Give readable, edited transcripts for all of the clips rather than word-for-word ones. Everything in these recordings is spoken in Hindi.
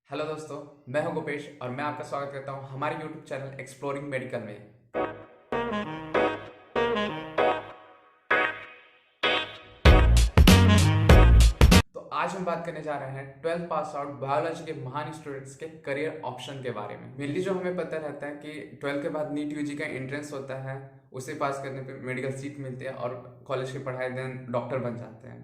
हेलो दोस्तों, मैं हूं गोपेश और मैं आपका स्वागत करता हूं हमारे यूट्यूब चैनल एक्सप्लोरिंग मेडिकल में। तो आज हम बात करने जा रहे हैं 12th पास आउट बायोलॉजी के महान स्टूडेंट्स के करियर ऑप्शन के बारे में। मेनली जो हमें पता रहता है कि 12th के बाद नीट यूजी का एंट्रेंस होता है, उसे पास करने पे मेडिकल सीट मिलती है और कॉलेज की पढ़ाई देन डॉक्टर बन जाते हैं।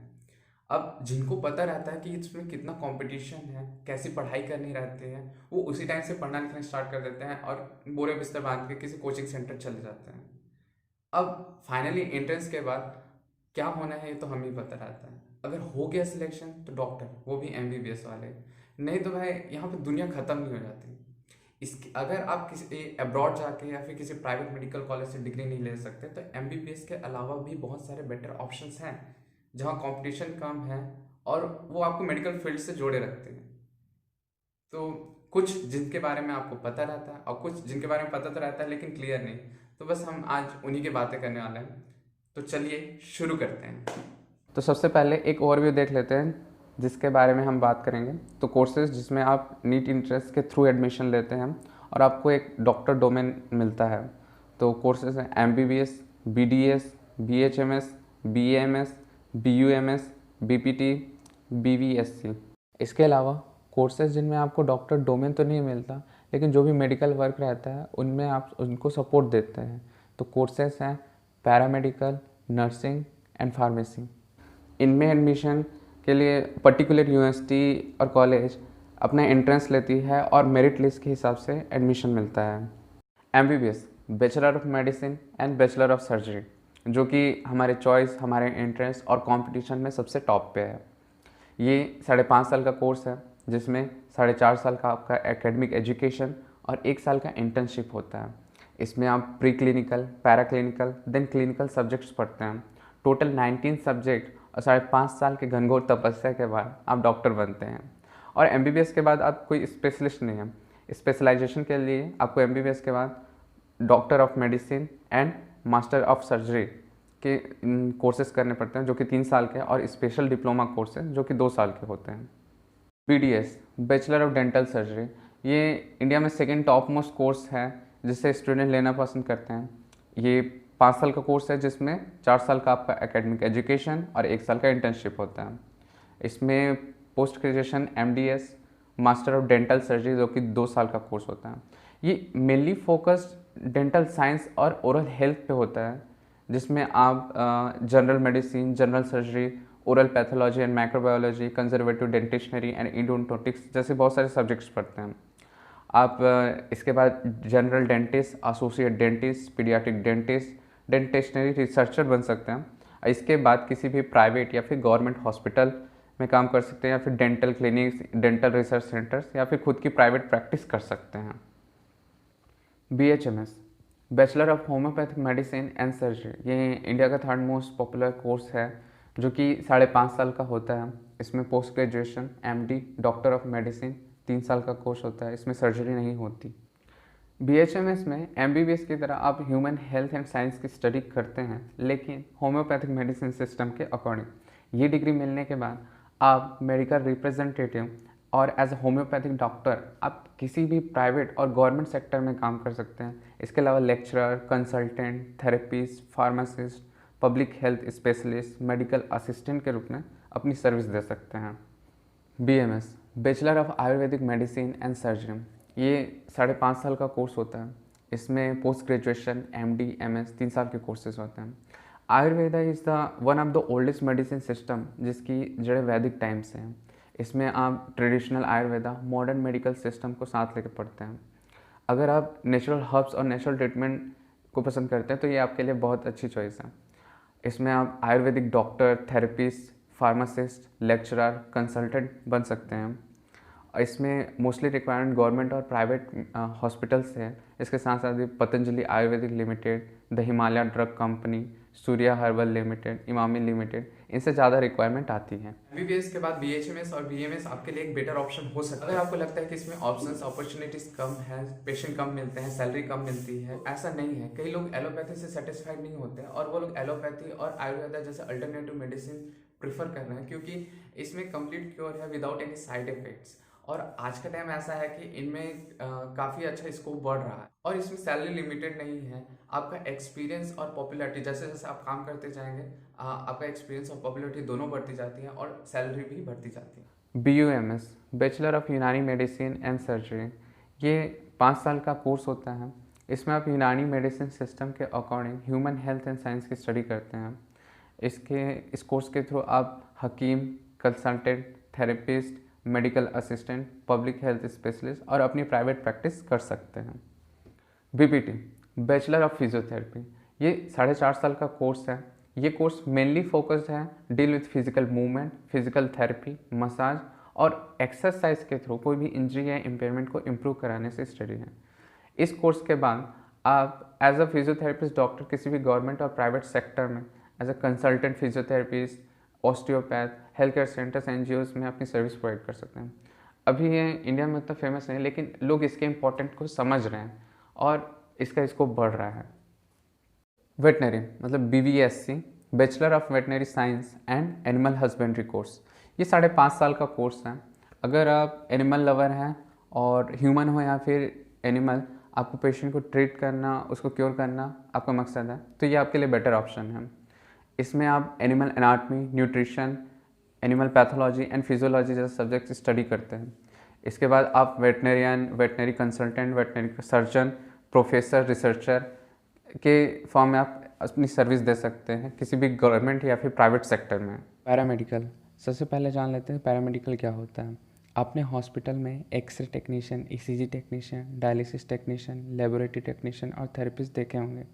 अब जिनको पता रहता है कि इसमें कितना कंपटीशन है, कैसी पढ़ाई करनी रहती है, वो उसी टाइम से पढ़ना लिखना स्टार्ट कर देते हैं और बोरे बिस्तर बांध के किसी कोचिंग सेंटर चले जाते हैं। अब फाइनली एंट्रेंस के बाद क्या होना है ये तो हमें ही पता रहता है। अगर हो गया सिलेक्शन तो डॉक्टर, वो भी एमबीबीएस वाले। नहीं तो भाई यहाँ पे दुनिया खत्म नहीं हो जाती। इसकी अगर आप किसी अब्रॉड जाके या फिर किसी प्राइवेट मेडिकल कॉलेज से डिग्री नहीं ले सकते तो एमबीबीएस के अलावा भी बहुत सारे बेटर ऑप्शंस हैं जहाँ कंपटीशन कम है और वो आपको मेडिकल फील्ड से जोड़े रखते हैं। तो कुछ जिनके बारे में आपको पता रहता है और कुछ जिनके बारे में पता तो रहता है लेकिन क्लियर नहीं। तो बस हम आज उन्हीं की बातें करने वाले हैं। तो चलिए शुरू करते हैं। तो सबसे पहले एक ओवरव्यू देख लेते हैं जिसके बारे में हम बात करेंगे। तो कोर्सेज जिसमें आप नीट इंटरेस्ट के थ्रू एडमिशन लेते हैं और आपको एक डॉक्टर डोमेन मिलता है। तो कोर्सेज हैं M B B S, B D S, B H M S, B M S, B U M S, B P T, B V S C. इसके अलावा कोर्सेज जिनमें आपको डॉक्टर डोमेन तो नहीं मिलता लेकिन जो भी मेडिकल वर्क रहता है उनमें आप उनको सपोर्ट देते हैं। तो कोर्सेज हैं पैरामेडिकल, नर्सिंग एंड फार्मेसी। इनमें एडमिशन के लिए पर्टिकुलर यूनिवर्सिटी और कॉलेज अपना एंट्रेंस लेती है और मेरिट लिस्ट के हिसाब से एडमिशन मिलता है। M B B S, bachelor of medicine and bachelor of surgery, जो कि हमारे चॉइस, हमारे एंट्रेंस और कंपटीशन में सबसे टॉप पे है। ये 5.5 साल का कोर्स है जिसमें 4.5 साल का आपका एकेडमिक एजुकेशन और 1 साल का इंटर्नशिप होता है। इसमें आप pre clinical, para clinical then clinical subjects पढ़ते हैं। टोटल 19 सब्जेक्ट और 5.5 साल के घनघोर तपस्या के बाद आप डॉक्टर बनते हैं। और एमबीबीएस के बाद आप कोई स्पेशलिस्ट नहीं है। स्पेशलाइजेशन के लिए आपको एमबीबीएस के बाद doctor of medicine and master of surgery के कोर्सेज करने पड़ते हैं जो कि 3 साल के, और स्पेशल डिप्लोमा कोर्सेज जो कि 2 साल के होते हैं। BDS, bachelor of dental surgery, ये इंडिया में सेकेंड टॉप मोस्ट कोर्स है जिसे स्टूडेंट लेना पसंद करते हैं। ये 5 साल का कोर्स है जिसमें 4 साल का आपका एकेडमिक एजुकेशन और 1 साल का इंटर्नशिप होता है। इसमें post graduation MDS, master of dental surgery, जो कि 2 साल का कोर्स होता है। ये मेनली फोकस्ड डेंटल साइंस और ओरल हेल्थ पे होता है, जिसमें आप general medicine, general surgery, oral pathology and microbiology, conservative dentistry and endodontics जैसे बहुत सारे सब्जेक्ट्स पढ़ते हैं। आप इसके बाद general dentist, associate dentist, pediatric dentist, dentistry researcher बन सकते हैं। इसके बाद किसी भी प्राइवेट या फिर गवर्नमेंट हॉस्पिटल में काम कर सकते हैं या फिर dental clinics, dental research centres या फिर खुद की प्राइवेट प्रैक्टिस कर सकते हैं। BHMS, bachelor of homeopathic medicine and surgery, ये इंडिया का थर्ड मोस्ट पॉपुलर कोर्स है जो कि 5.5 साल का होता है। इसमें post graduation MD, doctor of medicine 3 साल का कोर्स होता है। इसमें सर्जरी नहीं होती। BHMS में MBBS की तरह आप ह्यूमन हेल्थ एंड साइंस की स्टडी करते हैं लेकिन होम्योपैथिक मेडिसिन सिस्टम के अकॉर्डिंग। ये डिग्री मिलने के बाद आप मेडिकल रिप्रेजेंटेटिव और एज ए होम्योपैथिक डॉक्टर आप किसी भी प्राइवेट और गवर्नमेंट सेक्टर में काम कर सकते हैं। इसके अलावा lecturer, consultant, therapist, pharmacist, public health specialist, medical assistant के रूप में अपनी सर्विस दे सकते हैं। BMS, bachelor of Ayurvedic medicine and surgery, ये 5.5 साल का कोर्स होता है। इसमें पोस्ट ग्रेजुएशन MD, MS 3 साल के कोर्सेज होते हैं। Ayurveda is the one of the oldest medicine system जिसकी जड़ें वैदिक टाइम से हैं। इसमें आप traditional Ayurveda, modern medical system को साथ लेकर पढ़ते हैं। अगर आप नेचुरल हर्ब्स और नेचुरल ट्रीटमेंट को पसंद करते हैं तो ये आपके लिए बहुत अच्छी चॉइस है। इसमें आप Ayurvedic doctor, therapist, pharmacist, lecturer, consultant बन सकते हैं। इसमें मोस्टली रिक्वायरमेंट गवर्नमेंट और प्राइवेट हॉस्पिटल्स है। इसके साथ साथ भी Patanjali Ayurvedic limited, the Himalaya drug company, Surya herbal limited, Emami limited, इनसे ज़्यादा रिक्वायरमेंट आती है। MBBS के बाद BHMS और BMS आपके लिए एक बेटर ऑप्शन हो सकता है। अगर आपको लगता है कि इसमें ऑप्शंस, अपॉर्चुनिटीज कम है, पेशेंट कम मिलते हैं, सैलरी कम मिलती है, ऐसा नहीं है। कई लोग एलोपैथी से सेटिस्फाइड नहीं होते और वो लोग एलोपैथी और आयुर्वेदा जैसे अल्टरनेटिव मेडिसिन प्रीफर कर रहे हैं क्योंकि इसमें कंप्लीट क्योर है विदाउट एनी साइड इफेक्ट्स। और आज का टाइम ऐसा है कि इनमें काफ़ी अच्छा स्कोप बढ़ रहा है और इसमें सैलरी लिमिटेड नहीं है। आपका एक्सपीरियंस और पॉपुलैरिटी जैसे जैसे आप काम करते जाएंगे आपका एक्सपीरियंस और पॉपुलैरिटी दोनों बढ़ती जाती है और सैलरी भी बढ़ती जाती है। BUMS, बैचलर ऑफ यूनानी मेडिसिन एंड सर्जरी, ये 5 साल का कोर्स होता है। इसमें आप यूनानी मेडिसिन सिस्टम के according human health and science की स्टडी करते हैं। इस कोर्स के थ्रू आप हकीम, consultant, therapist, medical assistant, public health specialist और अपनी प्राइवेट प्रैक्टिस कर सकते हैं। BPT, बैचलर ऑफ फिजियोथेरेपी, ये 4.5 साल का कोर्स है। ये कोर्स मेनली फोकस्ड है deal with physical movement, physical therapy, massage और एक्सरसाइज के थ्रू कोई भी इंजरी या इम्पेयरमेंट को इम्प्रूव कराने से स्टडी है। इस कोर्स के बाद आप एज अ फिजियोथेरेपिस्ट डॉक्टर किसी भी गवर्नमेंट और प्राइवेट सेक्टर में as a consultant physiotherapist, osteopath, health care centres, NGOs में अपनी सर्विस प्रोवाइड कर सकते हैं। अभी ये इंडिया में उतना फेमस नहीं, लेकिन लोग इसके इम्पोर्टेंट को समझ रहे हैं और इसका स्कोप बढ़ रहा है। वेटनरी मतलब BVSC, bachelor of veterinary science and animal husbandry course, ये 5.5 साल का कोर्स है। अगर आप एनिमल लवर हैं और ह्यूमन हो या फिर एनिमल, आपको पेशेंट को ट्रीट करना, उसको क्योर करना आपका मकसद है, तो ये आपके लिए बेटर ऑप्शन है। इसमें आप animal anatomy, nutrition, animal pathology and physiology जैसे सब्जेक्ट स्टडी करते हैं। इसके बाद आप veterinarian, veterinary consultant, veterinary surgeon, professor, researcher के फॉर्म में आप अपनी सर्विस दे सकते हैं किसी भी गवर्नमेंट या फिर प्राइवेट सेक्टर में। पैरामेडिकल, सबसे पहले जान लेते हैं पैरामेडिकल क्या होता है। आपने हॉस्पिटल में x-ray technician, ECG technician, dialysis technician, laboratory technician और थेरेपिस्ट देखे होंगे।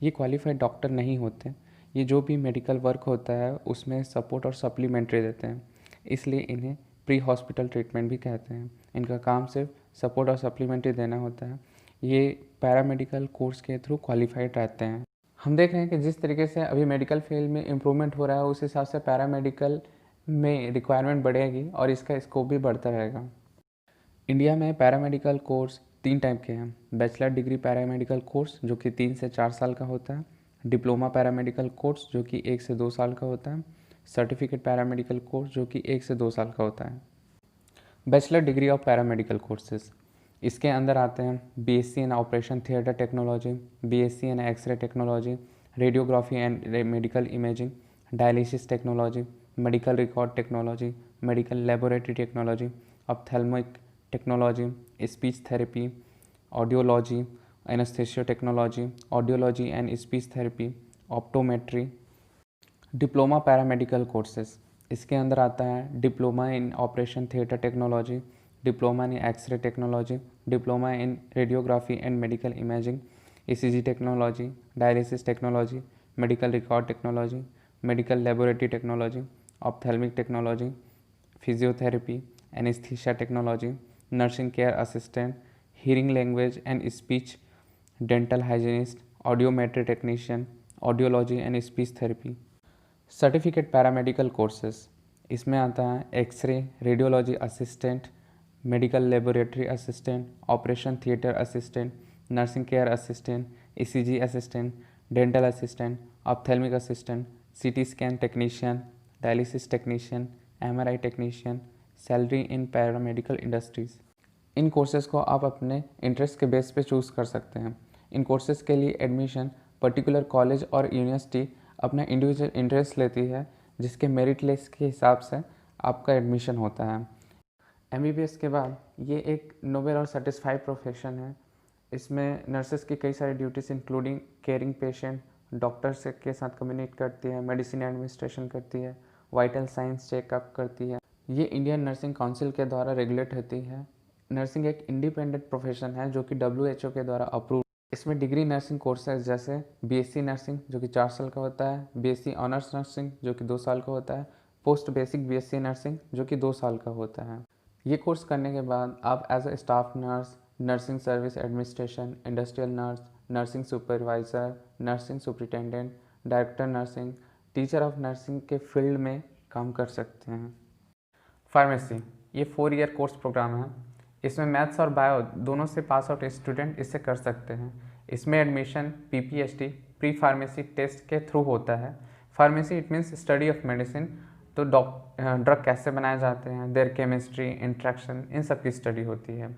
ये क्वालिफाइड डॉक्टर नहीं होते। ये जो भी मेडिकल वर्क होता है उसमें सपोर्ट और सप्लीमेंट्री देते हैं, इसलिए इन्हें प्री हॉस्पिटल ट्रीटमेंट भी कहते हैं। इनका काम सिर्फ सपोर्ट और सप्लीमेंट्री देना होता है। ये पैरामेडिकल कोर्स के थ्रू क्वालिफाइड रहते हैं। हम देख रहे हैं कि जिस तरीके से अभी मेडिकल फील्ड में इम्प्रूवमेंट हो रहा है, उस हिसाब से पैरामेडिकल में रिक्वायरमेंट बढ़ेगी और इसका स्कोप भी बढ़ता रहेगा। इंडिया में पैरामेडिकल कोर्स 3 टाइप के हैं। बैचलर डिग्री पैरामेडिकल कोर्स जो कि 3 से 4 साल का होता है, डिप्लोमा पैरामेडिकल कोर्स जो कि 1 से 2 साल का होता है, सर्टिफिकेट पैरामेडिकल कोर्स जो कि 1 से 2 साल का होता है। Bachelor degree of paramedical courses, इसके अंदर आते हैं BSc in operation theatre technology, BSc in x-ray technology, radiography and medical imaging, dialysis technology, medical record technology, medical laboratory technology, ophthalmic technology, speech therapy, audiology, anaesthesia technology, audiology and speech therapy, optometry. Diploma paramedical courses, इसके अंदर आता है diploma in operation theatre technology, diploma in x-ray technology, diploma in radiography and medical imaging, ECG technology, dialysis technology, medical record technology, medical laboratory technology, ophthalmic technology, physiotherapy, anaesthesia technology, nursing care assistant, hearing language and speech, dental hygienist, audiometry technician, audiology and speech therapy. Certificate paramedical courses, इसमें आता है x-ray, radiology assistant, medical laboratory assistant, operation theatre assistant, nursing care assistant, ECG assistant, dental assistant, ophthalmic assistant, CT scan technician, dialysis technician, MRI technician, salary in paramedical industries. इन कोर्सेज़ को आप अपने इंटरेस्ट के बेस पे चूज़ कर सकते हैं। इन कोर्सेज़ के लिए एडमिशन पर्टिकुलर कॉलेज और यूनिवर्सिटी अपना इंडिविजुअल इंटरेस्ट लेती है, जिसके मेरिट लिस्ट के हिसाब से आपका एडमिशन होता है। MBBS के बाद ये एक नोबल और सेटिस्फाइड प्रोफेशन है। इसमें नर्सेस की कई सारी duties including caring patient, doctor से के साथ कम्युनिकेट करती है, मेडिसिन एडमिनिस्ट्रेशन करती है, वाइटल साइंस चेकअप करती है। ये इंडियन नर्सिंग काउंसिल के द्वारा रेगुलेट होती है। नर्सिंग एक इंडिपेंडेंट प्रोफेशन है जो कि WHO के द्वारा अप्रूव। इसमें डिग्री नर्सिंग कोर्सेज जैसे BSc नर्सिंग जो कि 4 साल का होता है, BSc ऑनर्स नर्सिंग जो कि 2 साल का होता है, पोस्ट बेसिक BSc नर्सिंग जो कि 2 साल का होता है। ये कोर्स करने के बाद आप as a staff nurse, nursing service administration, industrial nurse, nursing supervisor, nursing superintendent, director nursing, teacher of nursing के फील्ड में काम कर सकते हैं। फार्मेसी, ये 4 ईयर कोर्स प्रोग्राम है। इसमें मैथ्स और बायो दोनों से पास आउट स्टूडेंट इससे कर सकते हैं। इसमें admission PPHD pre pharmacy test के थ्रू होता है। Pharmacy it means study of medicine, तो ड्रग कैसे बनाए जाते हैं, देयर केमिस्ट्री, इंट्रैक्शन, इन सब की स्टडी होती है।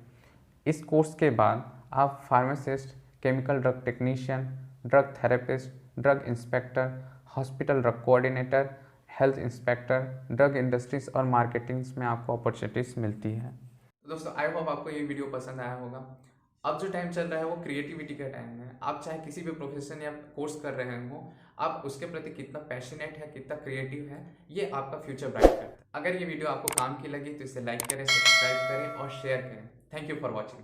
इस कोर्स के बाद आप pharmacist, chemical drug technician, drug therapist, drug inspector, hospital drug coordinator, health inspector, drug industries और मार्केटिंग्स में आपको अपॉर्चुनिटीज़ मिलती है। दोस्तों आई होप आपको ये वीडियो पसंद आया होगा। अब जो टाइम चल रहा है वो क्रिएटिविटी का टाइम है। आप चाहे किसी भी प्रोफेशन या कोर्स कर रहे हो, आप उसके प्रति कितना पैशनेट है, कितना क्रिएटिव है, ये आपका फ्यूचर ब्राइट करता है। अगर ये वीडियो आपको काम की लगी तो इसे लाइक करें, सब्सक्राइब करें और शेयर करें। Thank you for watching.